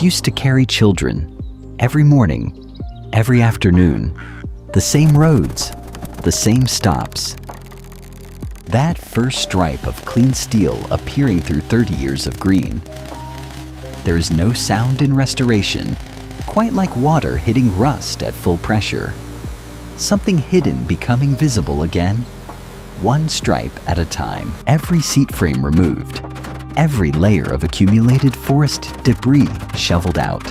used to carry children every morning, every afternoon, the same roads, the same stops. That first stripe of clean steel appearing through 30 years of green. There is no sound in restoration, quite like water hitting rust at full pressure. Something hidden becoming visible again, one stripe at a time. Every seat frame removed, every layer of accumulated forest debris shoveled out.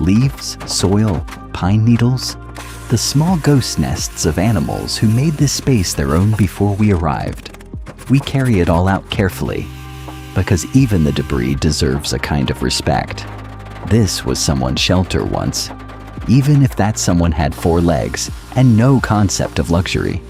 Leaves, soil, pine needles, the small ghost nests of animals who made this space their own before we arrived. We carry it all out carefully, because even the debris deserves a kind of respect. This was someone's shelter once, even if that someone had 4 legs and no concept of luxury.